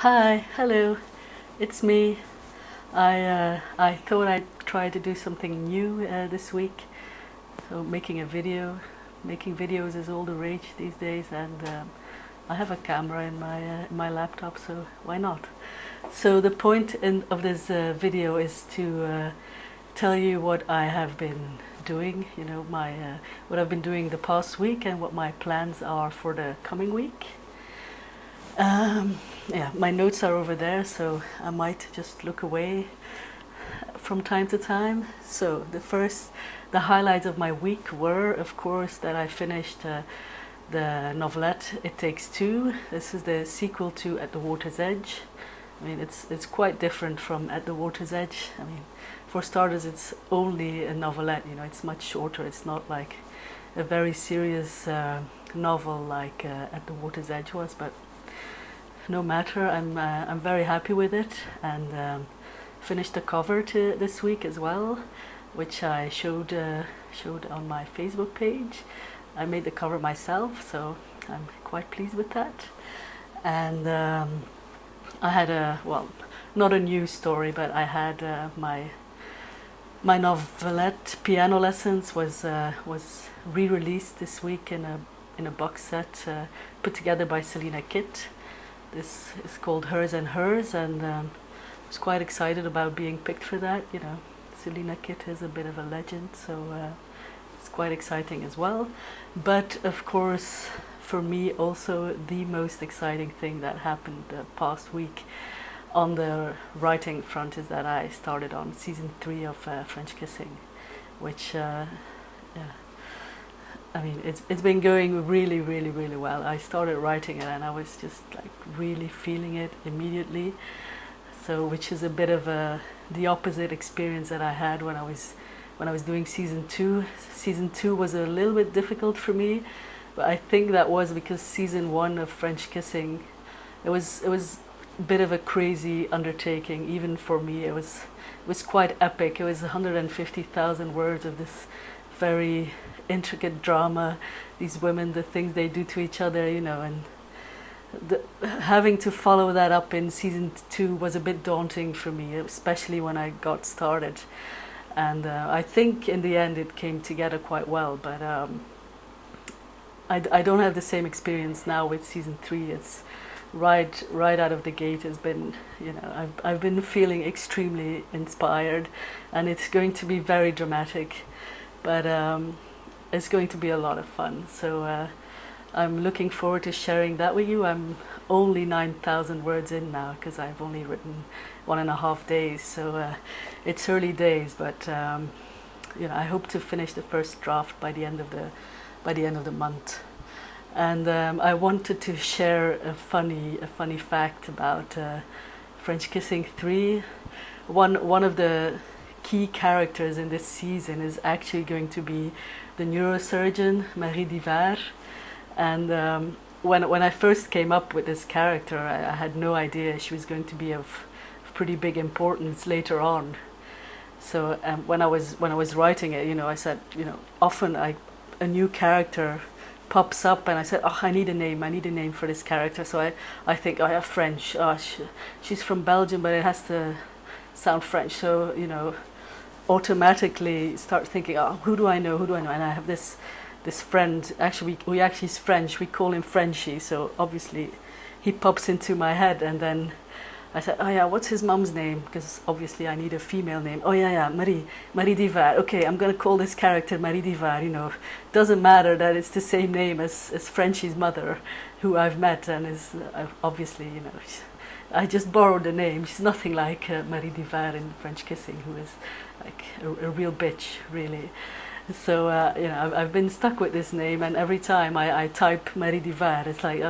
Hi, hello, it's me. I thought I'd try to do something new this week. So making videos is all the rage these days, and I have a camera in my laptop, so why not? So the point of this video is to tell you what I have been doing. You know, my what I've been doing the past week and what my plans are for the coming week. Um, yeah, my notes are over there, so I might just look away from time to time. So the highlights of my week were, of course, that I finished the novelette It Takes Two. This is the sequel to At the Water's Edge. I mean, it's quite different from At the Water's Edge. I mean, for starters, it's only a novelette. You know, it's much shorter. It's not like a very serious novel like At the Water's Edge was, but no matter. I'm very happy with it, and finished the cover to this week as well, which I showed on my Facebook page. I made the cover myself, so I'm quite pleased with that. And I had not a new story, but I had my novelette Piano Lessons was re-released this week in a box set put together by Selena Kitt. This is called Hers and Hers, and I was quite excited about being picked for that. You know, Selena Kitt is a bit of a legend, so it's quite exciting as well. But of course, for me, also the most exciting thing that happened the past week on the writing front is that I started on season 3 of French Kissing, which yeah, I mean, it's been going really, really, really well. I started writing it, and I was just like really feeling it immediately. So, which is a bit of the opposite experience that I had when I was doing season 2. Season 2 was a little bit difficult for me, but I think that was because season 1 of French Kissing, it was a bit of a crazy undertaking even for me. It was quite epic. It was 150,000 words of this very intricate drama, these women, the things they do to each other, you know, and having to follow that up in season 2 was a bit daunting for me, especially when I got started. And I think in the end it came together quite well, but I don't have the same experience now with season 3. It's right out of the gate has been, you know, I've been feeling extremely inspired, and it's going to be very dramatic, but it's going to be a lot of fun. So I'm looking forward to sharing that with you. I'm only 9,000 words in now because I've only written 1.5 days, so it's early days. But you know, I hope to finish the first draft by the end of the month. And I wanted to share a funny fact about French Kissing 3. One of the key characters in this season is actually going to be the neurosurgeon Marie Divar, and when I first came up with this character, I had no idea she was going to be of pretty big importance later on. So when I was writing it, you know, I said, you know, often a new character pops up, and I said, oh, I need a name for this character. So I think, oh yeah, French. Oh, she's from Belgium, but it has to sound French. So, you know, automatically start thinking, oh, who do I know? And I have this friend. Actually, we actually is French. We call him Frenchie. So obviously, he pops into my head, and then I said, oh yeah, what's his mom's name? Because obviously I need a female name. Oh yeah, Marie Divar. Okay, I'm gonna call this character Marie Divar. You know, doesn't matter that it's the same name as Frenchie's mother, who I've met, and is obviously, you know, I just borrowed the name. She's nothing like Marie Divar in French Kissing, who is like a real bitch, really. So you know, I've been stuck with this name, and every time I type Marie Divar, it's like,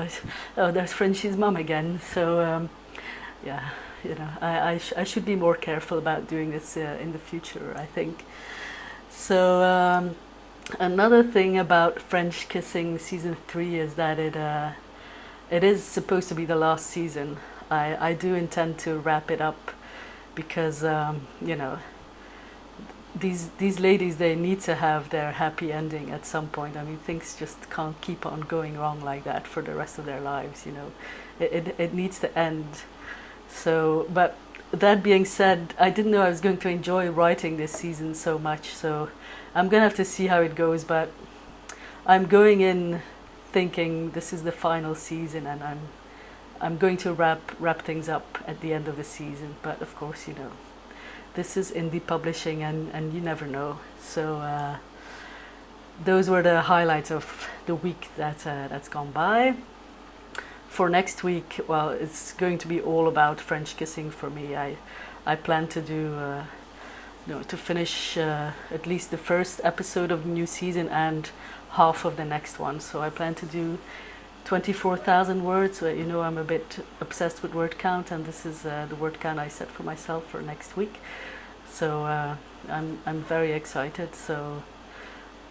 oh, there's Frenchie's mom again. So yeah, you know, I should be more careful about doing this in the future, I think. So another thing about French Kissing season 3 is that it is supposed to be the last season. I do intend to wrap it up because you know, these ladies, they need to have their happy ending at some point. I mean, things just can't keep on going wrong like that for the rest of their lives. You know, it needs to end. So, but that being said, I didn't know I was going to enjoy writing this season so much. So I'm gonna have to see how it goes. But I'm going in thinking this is the final season, and I'm going to wrap things up at the end of the season. But of course, you know, this is indie publishing, and you never know. So those were the highlights of the week that's gone by. For next week, well, it's going to be all about French kissing for me. I plan to do to finish at least the first episode of the new season and half of the next one. So I plan to do 24,000 words. You know, I'm a bit obsessed with word count, and this is the word count I set for myself for next week. So I'm very excited. So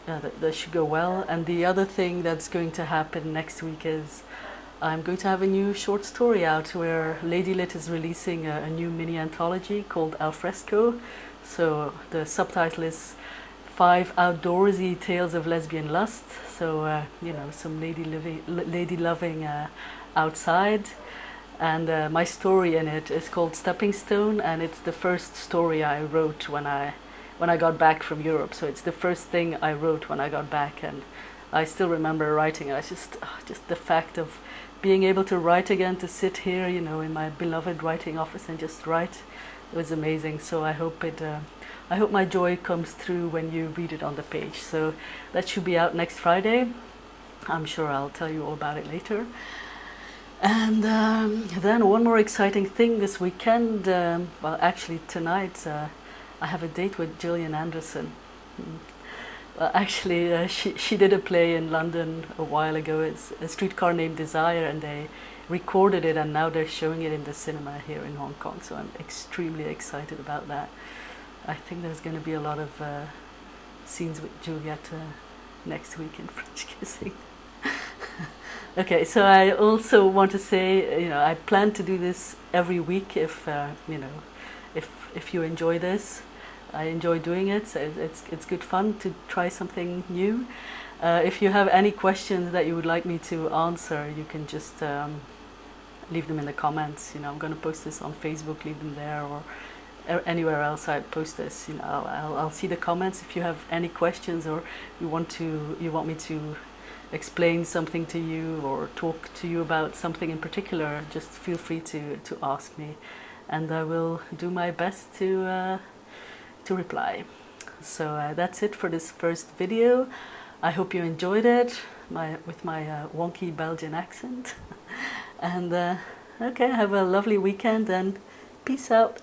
that should go well. And the other thing that's going to happen next week is I'm going to have a new short story out where Lady Lit is releasing a new mini anthology called Alfresco. So the subtitle is 5 Outdoorsy Tales of Lesbian Lust. So you know, some lady loving outside. And my story in it is called Stepping Stone, and it's the first story I wrote when I got back from Europe. So it's the first thing I wrote when I got back, and I still remember writing it. I just the fact of being able to write again, to sit here, you know, in my beloved writing office and just write, it was amazing. So I hope my joy comes through when you read it on the page. So that should be out next Friday. I'm sure I'll tell you all about it later. And then one more exciting thing this weekend. Well, actually tonight I have a date with Gillian Anderson. Well, actually, she did a play in London a while ago. It's A Streetcar Named Desire, and they recorded it, and now they're showing it in the cinema here in Hong Kong. So I'm extremely excited about that. I think there's going to be a lot of scenes with Juliet next week in French kissing. Okay, so I also want to say, you know, I plan to do this every week if you know, if you enjoy this. I enjoy doing it, so it's good fun to try something new. If you have any questions that you would like me to answer, you can just leave them in the comments. You know, I'm going to post this on Facebook, leave them there, or anywhere else I post this. You know, I'll see the comments. If you have any questions, or you want me to explain something to you or talk to you about something in particular, just feel free to ask me, and I will do my best to reply. So that's it for this first video. I hope you enjoyed it with my wonky Belgian accent. And okay, have a lovely weekend and peace out.